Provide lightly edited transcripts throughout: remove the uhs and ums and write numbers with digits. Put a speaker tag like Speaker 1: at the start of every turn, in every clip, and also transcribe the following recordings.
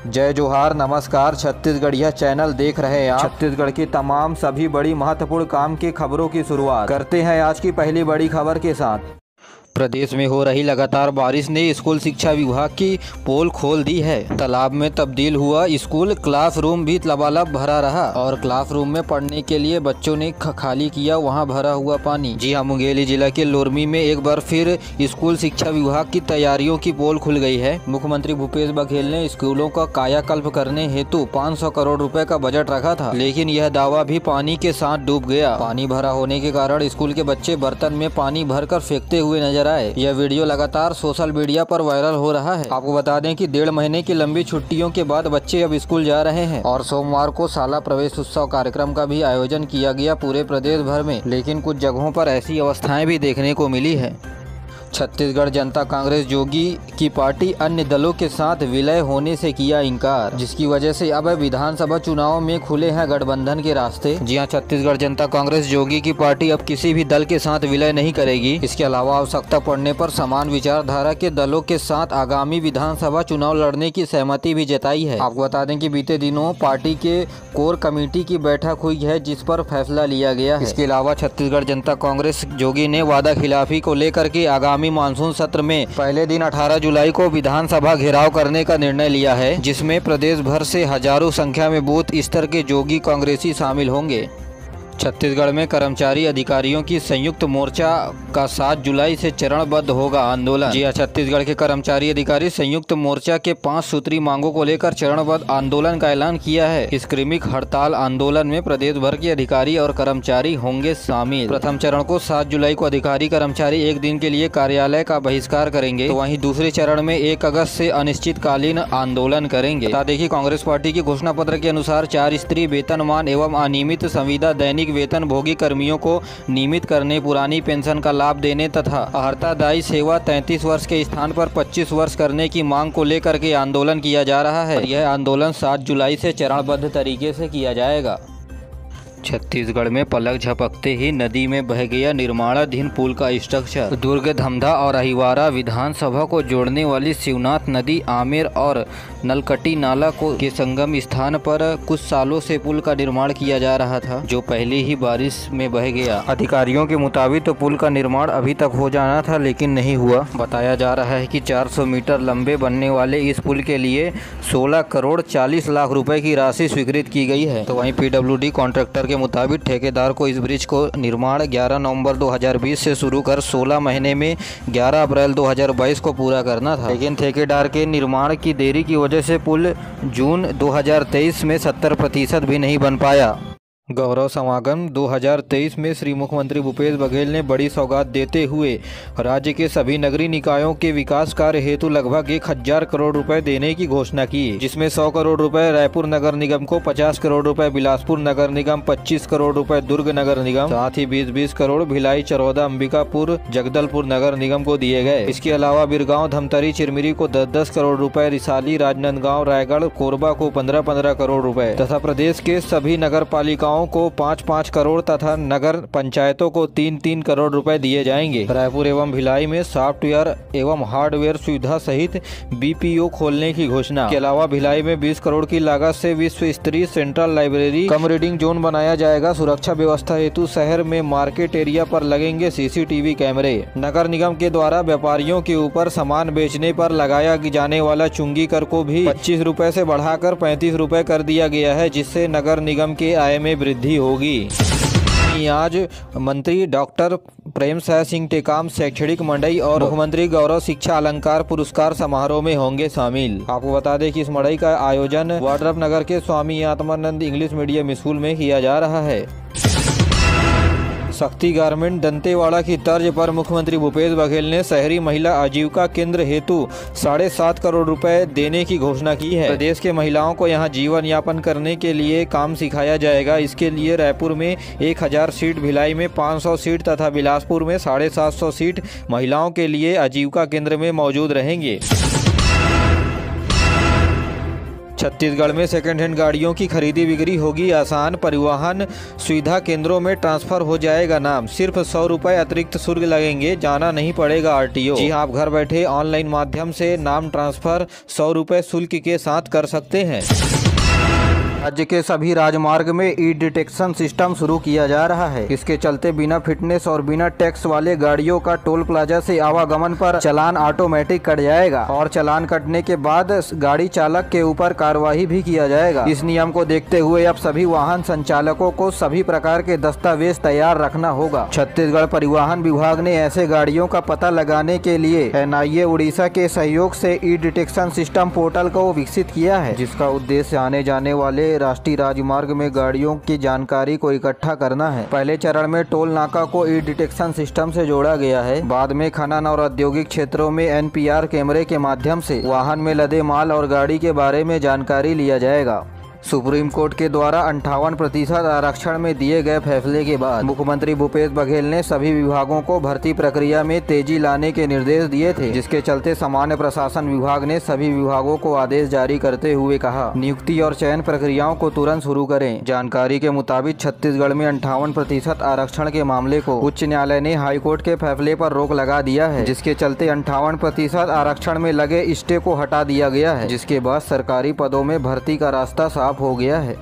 Speaker 1: जय जोहार, नमस्कार। छत्तीसगढ़िया चैनल देख रहे हैं आप। छत्तीसगढ़ की तमाम सभी बड़ी महत्वपूर्ण काम की खबरों की शुरुआत करते हैं आज की पहली बड़ी खबर के साथ। प्रदेश में हो रही लगातार बारिश ने स्कूल शिक्षा विभाग की पोल खोल दी है। तालाब में तब्दील हुआ स्कूल, क्लासरूम भी लबालब भरा रहा और क्लासरूम में पढ़ने के लिए बच्चों ने खाली किया वहां भरा हुआ पानी। जी हां, मुंगेली जिला के लोरमी में एक बार फिर स्कूल शिक्षा विभाग की तैयारियों की पोल खुल गई है। मुख्यमंत्री भूपेश बघेल ने स्कूलों का कायाकल्प करने हेतु 500 करोड़ रुपए का बजट रखा था, लेकिन यह दावा भी पानी के साथ डूब गया। पानी भरा होने के कारण स्कूल के बच्चे बर्तन में पानी भरकर फेंकते हुए नजर आए। यह वीडियो लगातार सोशल मीडिया पर वायरल हो रहा है। आपको बता दें कि 1.5 महीने की लंबी छुट्टियों के बाद बच्चे अब स्कूल जा रहे हैं और सोमवार को शाला प्रवेश उत्सव कार्यक्रम का भी आयोजन किया गया पूरे प्रदेश भर में, लेकिन कुछ जगहों पर ऐसी अवस्थाएं भी देखने को मिली है। छत्तीसगढ़ जनता कांग्रेस जोगी की पार्टी अन्य दलों के साथ विलय होने से किया इंकार, जिसकी वजह से अब विधानसभा चुनाव में खुले हैं गठबंधन के रास्ते। जी हां, छत्तीसगढ़ जनता कांग्रेस जोगी की पार्टी अब किसी भी दल के साथ विलय नहीं करेगी। इसके अलावा आवश्यकता पड़ने पर समान विचारधारा के दलों के साथ आगामी विधानसभा चुनाव लड़ने की सहमति भी जताई है। आपको बता दें कि बीते दिनों पार्टी के कोर कमेटी की बैठक हुई है, जिस पर फैसला लिया गया है। इसके अलावा छत्तीसगढ़ जनता कांग्रेस जोगी ने वादा खिलाफी को लेकर के आगामी मानसून सत्र में पहले दिन 18 जुलाई को विधानसभा घेराव करने का निर्णय लिया है, जिसमें प्रदेश भर से हजारों संख्या में बूथ स्तर के जोगी कांग्रेसी शामिल होंगे। छत्तीसगढ़ में कर्मचारी अधिकारियों की संयुक्त मोर्चा का 7 जुलाई से चरणबद्ध होगा आंदोलन। जी हां, छत्तीसगढ़ के कर्मचारी अधिकारी संयुक्त मोर्चा के 5 सूत्री मांगों को लेकर चरणबद्ध आंदोलन का ऐलान किया है। इस क्रमिक हड़ताल आंदोलन में प्रदेश भर के अधिकारी और कर्मचारी होंगे शामिल। प्रथम चरण को 7 जुलाई को अधिकारी कर्मचारी 1 दिन के लिए कार्यालय का बहिष्कार करेंगे, तो वहीं दूसरे चरण में 1 अगस्त से अनिश्चितकालीन आंदोलन करेंगे। बता दें कि कांग्रेस पार्टी के घोषणा पत्र के अनुसार 4 स्तरीय वेतनमान एवं अनियमित संविदा दैनिक वेतन भोगी कर्मियों को नियमित करने, पुरानी पेंशन का लाभ देने तथा अर्हतादायी सेवा 33 वर्ष के स्थान पर 25 वर्ष करने की मांग को लेकर के आंदोलन किया जा रहा है। यह आंदोलन 7 जुलाई से चरणबद्ध तरीके से किया जाएगा। छत्तीसगढ़ में पलक झपकते ही नदी में बह गया निर्माणाधीन पुल का स्ट्रक्चर। दुर्ग, धमधा और अहिवारा विधानसभा को जोड़ने वाली शिवनाथ नदी आमेर और नलकटी नाला के संगम स्थान पर कुछ सालों से पुल का निर्माण किया जा रहा था, जो पहले ही बारिश में बह गया। अधिकारियों के मुताबिक तो पुल का निर्माण अभी तक हो जाना था, लेकिन नहीं हुआ। बताया जा रहा है कि 400 मीटर लंबे बनने वाले इस पुल के लिए 16 करोड़ 40 लाख रुपए की राशि स्वीकृत की गई है। तो वहीं PWD कॉन्ट्रैक्टर के मुताबिक ठेकेदार को इस ब्रिज को निर्माण 11 नवंबर 2020 से शुरू कर 16 महीने में 11 अप्रैल 2022 को पूरा करना था, लेकिन ठेकेदार के निर्माण की देरी की वजह से पुल जून 2023 में 70% भी नहीं बन पाया। गौरव समागम 2023 में श्री मुख्यमंत्री भूपेश बघेल ने बड़ी सौगात देते हुए राज्य के सभी नगरीय निकायों के विकास कार्य हेतु लगभग 1000 करोड़ रुपए देने की घोषणा की, जिसमें 100 करोड़ रुपए रायपुर नगर निगम को, 50 करोड़ रुपए बिलासपुर नगर निगम, 25 करोड़ रुपए दुर्ग नगर निगम, साथ ही 20-20 करोड़ भिलाई, चरौदा, अंबिकापुर, जगदलपुर नगर निगम को दिए गए। इसके अलावा बिरगांव, धमतरी, चिरमिरी को 10-10 करोड़ रुपए, रिसाली, राजनांदगांव, रायगढ़, कोरबा को 15-15 करोड़ रुपए तथा प्रदेश के सभी नगर पालिकाओं को 5-5 करोड़ तथा नगर पंचायतों को 3-3 करोड़ रुपए दिए जाएंगे। रायपुर एवं भिलाई में सॉफ्टवेयर एवं हार्डवेयर सुविधा सहित BPO खोलने की घोषणा। के अलावा भिलाई में 20 करोड़ की लागत से विश्व स्तरीय सेंट्रल लाइब्रेरी कम रीडिंग जोन बनाया जाएगा। सुरक्षा व्यवस्था हेतु शहर में मार्केट एरिया पर लगेंगे CCTV कैमरे। नगर निगम के द्वारा व्यापारियों के ऊपर सामान बेचने पर लगाया जाने वाला चुंगी कर को भी 25 रुपए से बढ़ाकर 35 रुपए कर दिया गया है, जिससे नगर निगम के आय में वृद्धि होगी। आज मंत्री डॉक्टर प्रेमसाय सिंह टेकाम शैक्षणिक मंडई और मुख्यमंत्री गौरव शिक्षा अलंकार पुरस्कार समारोह में होंगे शामिल। आपको बता दें कि इस मंडई का आयोजन वाड्रफ नगर के Swami Atmanand English medium school में किया जा रहा है। शक्ति गारमेंट दंतेवाड़ा की तर्ज पर मुख्यमंत्री भूपेश बघेल ने शहरी महिला आजीविका केंद्र हेतु 7.5 करोड़ रुपए देने की घोषणा की है। प्रदेश के महिलाओं को यहां जीवन यापन करने के लिए काम सिखाया जाएगा। इसके लिए रायपुर में 1000 सीट, भिलाई में 500 सीट तथा बिलासपुर में 750 सीट महिलाओं के लिए आजीविका केंद्र में मौजूद रहेंगे। छत्तीसगढ़ में सेकेंड हैंड गाड़ियों की खरीदी बिक्री होगी आसान। परिवहन सुविधा केंद्रों में ट्रांसफर हो जाएगा नाम। सिर्फ 100 रुपए अतिरिक्त शुल्क लगेंगे, जाना नहीं पड़ेगा RTO। जी हाँ, आप घर बैठे ऑनलाइन माध्यम से नाम ट्रांसफर 100 रुपए शुल्क के साथ कर सकते हैं। राज्य के सभी राजमार्ग में ई-डिटेक्शन सिस्टम शुरू किया जा रहा है। इसके चलते बिना फिटनेस और बिना टैक्स वाले गाड़ियों का टोल प्लाजा से आवागमन पर चालान ऑटोमेटिक कट जाएगा और चालान कटने के बाद गाड़ी चालक के ऊपर कार्रवाई भी किया जाएगा। इस नियम को देखते हुए अब सभी वाहन संचालकों को सभी प्रकार के दस्तावेज तैयार रखना होगा। छत्तीसगढ़ परिवहन विभाग ने ऐसे गाड़ियों का पता लगाने के लिए NIA उड़ीसा के सहयोग से ई-डिटेक्शन सिस्टम पोर्टल को विकसित किया है, जिसका उद्देश्य आने जाने वाले राष्ट्रीय राजमार्ग में गाड़ियों की जानकारी को इकट्ठा करना है। पहले चरण में टोल नाका को ई-डिटेक्शन सिस्टम से जोड़ा गया है। बाद में खनन और औद्योगिक क्षेत्रों में NPR कैमरे के माध्यम से वाहन में लदे माल और गाड़ी के बारे में जानकारी लिया जाएगा। सुप्रीम कोर्ट के द्वारा 58% आरक्षण में दिए गए फैसले के बाद मुख्यमंत्री भूपेश बघेल ने सभी विभागों को भर्ती प्रक्रिया में तेजी लाने के निर्देश दिए थे, जिसके चलते सामान्य प्रशासन विभाग ने सभी विभागों को आदेश जारी करते हुए कहा, नियुक्ति और चयन प्रक्रियाओं को तुरंत शुरू करें। जानकारी के मुताबिक छत्तीसगढ़ में 58% आरक्षण के मामले को उच्च न्यायालय ने हाईकोर्ट के फैसले पर रोक लगा दिया है, जिसके चलते 58% आरक्षण में लगे स्टे को हटा दिया गया है, जिसके बाद सरकारी पदों में भर्ती का रास्ता साफ हो गया है।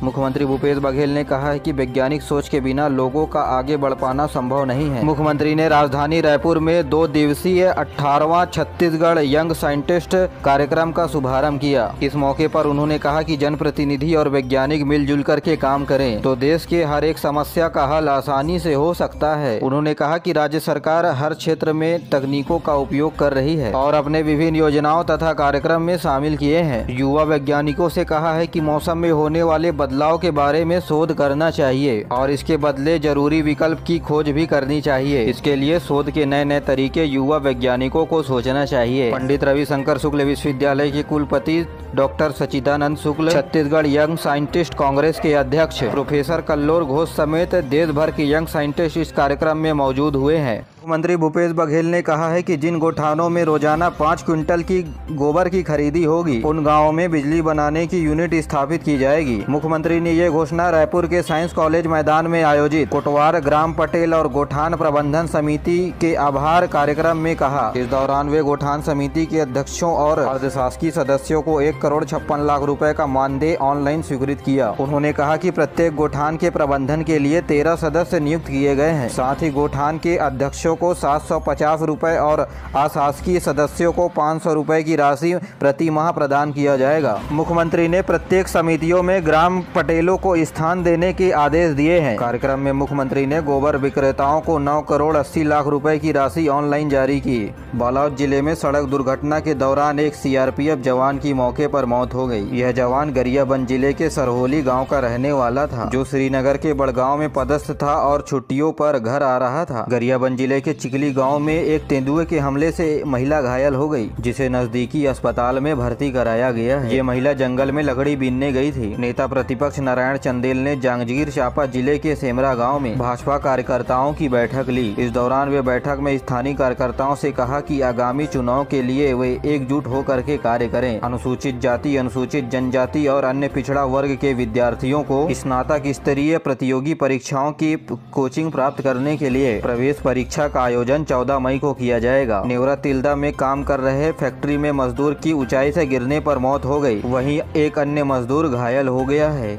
Speaker 1: मुख्यमंत्री भूपेश बघेल ने कहा है कि वैज्ञानिक सोच के बिना लोगों का आगे बढ़ पाना संभव नहीं है। मुख्यमंत्री ने राजधानी रायपुर में 2 दिवसीय 18वां छत्तीसगढ़ यंग साइंटिस्ट कार्यक्रम का शुभारंभ किया। इस मौके पर उन्होंने कहा कि जनप्रतिनिधि और वैज्ञानिक मिलजुल करके काम करें तो देश के हर एक समस्या का हल आसानी से हो सकता है। उन्होंने कहा कि राज्य सरकार हर क्षेत्र में तकनीकों का उपयोग कर रही है और अपने विभिन्न योजनाओं तथा कार्यक्रम में शामिल किए हैं। युवा वैज्ञानिकों से कहा है कि मौसम में होने वाले बदलाव के बारे में शोध करना चाहिए और इसके बदले जरूरी विकल्प की खोज भी करनी चाहिए। इसके लिए शोध के नए नए तरीके युवा वैज्ञानिकों को सोचना चाहिए। पंडित रविशंकर शुक्ल विश्वविद्यालय के कुलपति डॉक्टर सच्चिदानंद शुक्ल, छत्तीसगढ़ यंग साइंटिस्ट कांग्रेस के अध्यक्ष प्रोफेसर कल्लोर घोष समेत देश भर के यंग साइंटिस्ट इस कार्यक्रम में मौजूद हुए हैं। मुख्यमंत्री भूपेश बघेल ने कहा है कि जिन गोठानों में रोजाना 5 क्विंटल की गोबर की खरीदी होगी, उन गाँवों में बिजली बनाने की यूनिट स्थापित की जाएगी। मुख्यमंत्री ने ये घोषणा रायपुर के साइंस कॉलेज मैदान में आयोजित कोटवार ग्राम पटेल और गोठान प्रबंधन समिति के आभार कार्यक्रम में कहा। इस दौरान वे गोठान समिति के अध्यक्षों और अर्धशासकीय सदस्यों को 1,56 लाख रुपए का मानदेय ऑनलाइन स्वीकृत किया। उन्होंने कहा कि प्रत्येक गोठान के प्रबंधन के लिए 13 सदस्य नियुक्त किए गए हैं। साथ ही गोठान के अध्यक्षों को 750 रुपए और अशासकीय सदस्यों को 500 रुपए की राशि प्रति माह प्रदान किया जाएगा। मुख्यमंत्री ने प्रत्येक समितियों में ग्राम पटेलों को स्थान देने के आदेश दिए हैं। कार्यक्रम में मुख्यमंत्री ने गोबर विक्रेताओं को 9 करोड़ 80 लाख रुपए की राशि ऑनलाइन जारी की। बालोद जिले में सड़क दुर्घटना के दौरान एक CRPF जवान की मौके पर मौत हो गई। यह जवान गरियाबंद जिले के सरहोली गाँव का रहने वाला था, जो श्रीनगर के बड़गांव में पदस्थ था और छुट्टियों पर घर आ रहा था। गरियाबंद जिले के चिकली गांव में एक तेंदुए के हमले से महिला घायल हो गई, जिसे नजदीकी अस्पताल में भर्ती कराया गया है। ये महिला जंगल में लकड़ी बीनने गई थी। नेता प्रतिपक्ष नारायण चंदेल ने जांजगीर चांपा जिले के सेमरा गांव में भाजपा कार्यकर्ताओं की बैठक ली। इस दौरान वे बैठक में स्थानीय कार्यकर्ताओं से कहा कि आगामी चुनाव के लिए वे एकजुट होकर के कार्य करें। अनुसूचित जाति, अनुसूचित जनजाति और अन्य पिछड़ा वर्ग के विद्यार्थियों को स्नातक स्तरीय प्रतियोगी परीक्षाओं की कोचिंग प्राप्त करने के लिए प्रवेश परीक्षा का आयोजन 14 मई को किया जाएगा। नेवरा तिल्दा में काम कर रहे फैक्ट्री में मजदूर की ऊंचाई से गिरने पर मौत हो गई। वहीं एक अन्य मजदूर घायल हो गया है।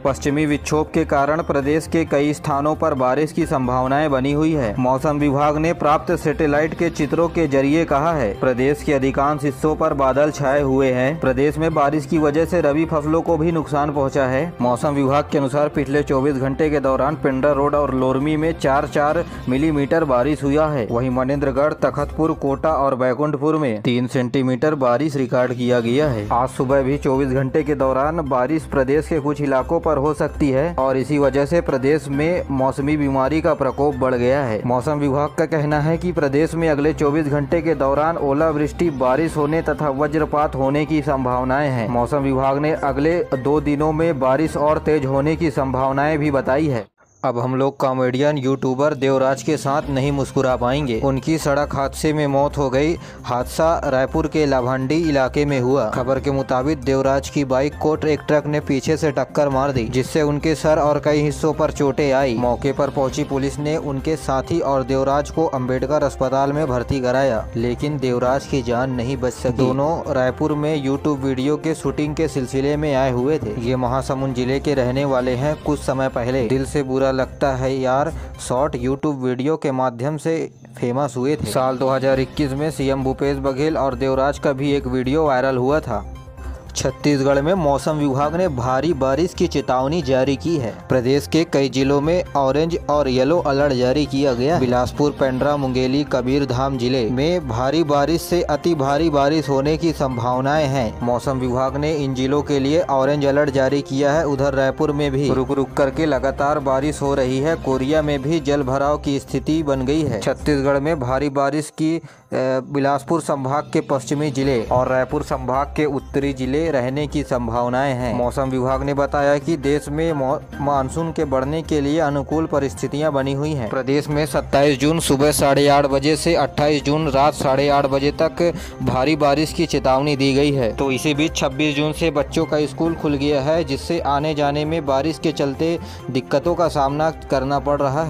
Speaker 1: पश्चिमी विक्षोभ के कारण प्रदेश के कई स्थानों पर बारिश की संभावनाएं बनी हुई है। मौसम विभाग ने प्राप्त सैटेलाइट के चित्रों के जरिए कहा है, प्रदेश के अधिकांश हिस्सों पर बादल छाए हुए हैं। प्रदेश में बारिश की वजह से रबी फसलों को भी नुकसान पहुंचा है। मौसम विभाग के अनुसार पिछले 24 घंटे के दौरान पिंडरा रोड और लोरमी में 4 मिलीमीटर बारिश हुआ है। वहीं मनेन्द्रगढ़, तखतपुर, कोटा और बैकुंठपुर में 3 सेंटीमीटर बारिश रिकॉर्ड किया गया है। आज सुबह भी 24 घंटे के दौरान बारिश प्रदेश के कुछ इलाकों पर हो सकती है और इसी वजह से प्रदेश में मौसमी बीमारी का प्रकोप बढ़ गया है। मौसम विभाग का कहना है कि प्रदेश में अगले 24 घंटे के दौरान ओलावृष्टि, बारिश होने तथा वज्रपात होने की संभावनाएं हैं। मौसम विभाग ने अगले 2 दिनों में बारिश और तेज होने की संभावनाएं भी बताई है। अब हम लोग कॉमेडियन यूट्यूबर देवराज के साथ नहीं मुस्कुरा पाएंगे। उनकी सड़क हादसे में मौत हो गई। हादसा रायपुर के लाभांडी इलाके में हुआ। खबर के मुताबिक देवराज की बाइक को एक ट्रक ने पीछे से टक्कर मार दी, जिससे उनके सर और कई हिस्सों पर चोटें आई। मौके पर पहुंची पुलिस ने उनके साथी और देवराज को अंबेडकर अस्पताल में भर्ती कराया, लेकिन देवराज की जान नहीं बच सकी। दोनों रायपुर में यूट्यूब वीडियो के शूटिंग के सिलसिले में आए हुए थे। ये महासमुंद जिले के रहने वाले हैं। कुछ समय पहले दिल से बुरा लगता है यार शॉर्ट यूट्यूब वीडियो के माध्यम से फेमस हुए थे। साल 2021 में सीएम भूपेश बघेल और देवराज का भी एक वीडियो वायरल हुआ था। छत्तीसगढ़ में मौसम विभाग ने भारी बारिश की चेतावनी जारी की है। प्रदेश के कई जिलों में ऑरेंज और येलो अलर्ट जारी किया गया। बिलासपुर, पेंड्रा, मुंगेली, कबीरधाम जिले में भारी बारिश से अति भारी बारिश होने की संभावनाएं हैं। मौसम विभाग ने इन जिलों के लिए ऑरेंज अलर्ट जारी किया है। उधर रायपुर में भी रुक रुक करके लगातार बारिश हो रही है। कोरिया में भी जल भराव की स्थिति बन गई है। छत्तीसगढ़ में भारी बारिश की बिलासपुर संभाग के पश्चिमी जिले और रायपुर संभाग के उत्तरी जिले रहने की संभावनाएं हैं। मौसम विभाग ने बताया कि देश में मानसून के बढ़ने के लिए अनुकूल परिस्थितियां बनी हुई हैं। प्रदेश में 27 जून सुबह 8:30 बजे से 28 जून रात 8:30 बजे तक भारी बारिश की चेतावनी दी गई है। तो इसी बीच 26 जून से बच्चों का स्कूल खुल गया है, जिससे आने जाने में बारिश के चलते दिक्कतों का सामना करना पड़ रहा है।